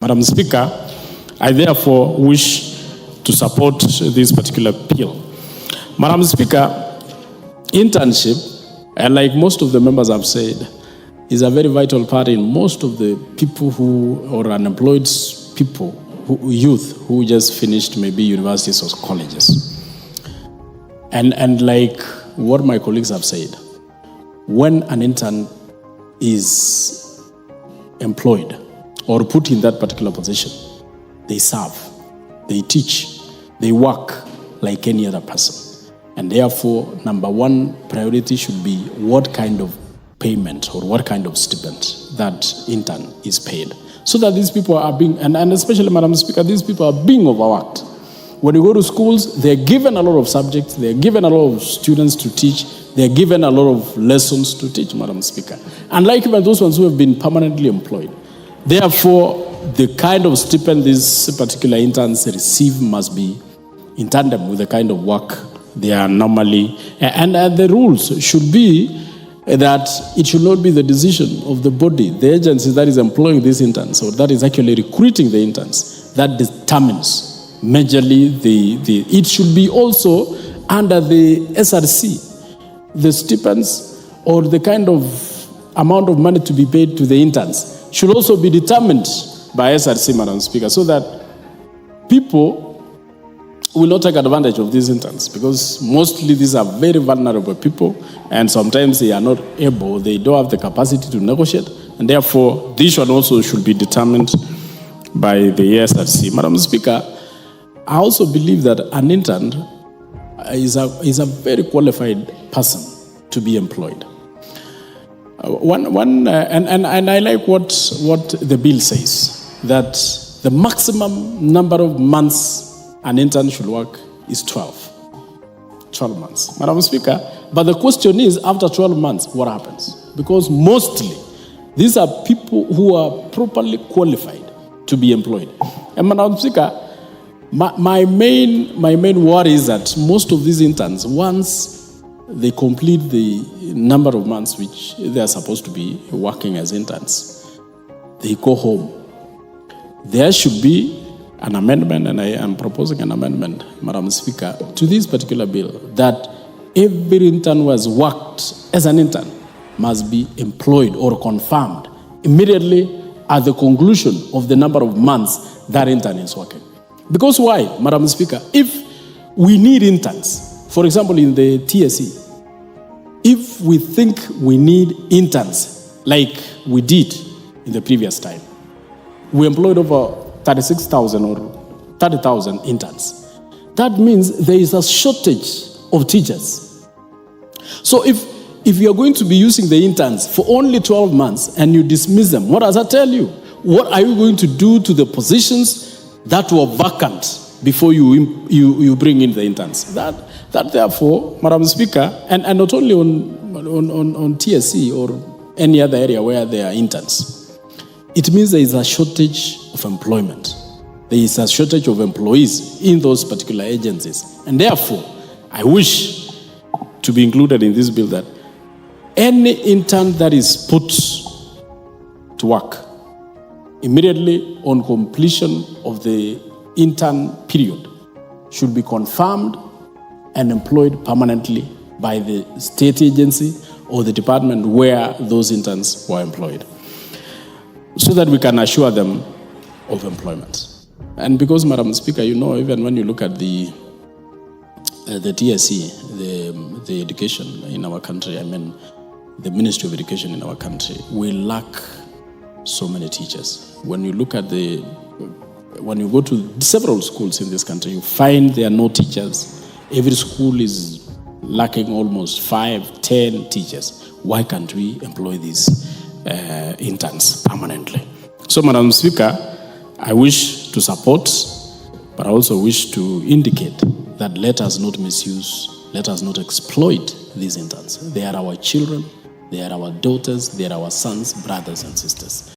Madam Speaker, I therefore wish to support this particular bill. Madam Speaker, internship, like most of the members have said, is a very vital part in most of the people or unemployed people, youth who just finished maybe universities or colleges. And like what my colleagues have said, when an intern is employed or put in that particular position, they serve, they teach, they work like any other person. And therefore, number one priority should be what kind of payment or what kind of stipend that intern is paid. So that these people are being, and especially, Madam Speaker, these people are being overworked. When you go to schools, they're given a lot of subjects, they're given a lot of students to teach, they're given a lot of lessons to teach, Madam Speaker. Unlike even those ones who have been permanently employed. Therefore, the kind of stipend these particular interns receive must be in tandem with the kind of work they are normally, and the rules should be that it should not be the decision of the body, the agency that is employing these interns, or that is actually recruiting the interns, that determines majorly it should be also under the SRC, the stipends or the kind of amount of money to be paid to the interns should also be determined by SRC, Madam Speaker, so that people will not take advantage of these interns, because mostly these are very vulnerable people, and sometimes they are not able, they don't have the capacity to negotiate, and therefore this one also should be determined by the SRC. Madam Speaker, I also believe that an intern is a very qualified person to be employed. And I like what the bill says, that the maximum number of months an intern should work is 12 months. Madam Speaker, but the question is, after 12 months, what happens? Because mostly, these are people who are properly qualified to be employed. And Madam Speaker, my main worry is that most of these interns, once they complete the number of months which they are supposed to be working as interns, they go home. There should be an amendment, and I am proposing an amendment, Madam Speaker, to this particular bill, that every intern who has worked as an intern must be employed or confirmed immediately at the conclusion of the number of months that intern is working. Because why, Madam Speaker? If we need interns, for example, in the TSE, if we think we need interns like we did in the previous time, we employed over 36,000 or 30,000 interns. That means there is a shortage of teachers. So if you are going to be using the interns for only 12 months and you dismiss them, what does that tell you? What are you going to do to the positions that were vacant before you bring in the interns? That therefore, Madam Speaker, and not only on TSC or any other area where there are interns, it means there is a shortage of employment. There is a shortage of employees in those particular agencies. And therefore, I wish to be included in this bill that any intern that is put to work immediately on completion of the intern period should be confirmed and employed permanently by the state agency or the department where those interns were employed, so that we can assure them of employment. And because, Madam Speaker, you know, even when you look at the TSE, the education in our country, I mean, the Ministry of Education in our country, we lack so many teachers. When you look at when you go to several schools in this country, you find there are no teachers. Every school is lacking almost 5-10 teachers. Why can't we employ these interns permanently? So, Madam Speaker, I wish to support, but I also wish to indicate that let us not misuse, let us not exploit these interns. They are our children, they are our daughters, they are our sons, brothers and sisters.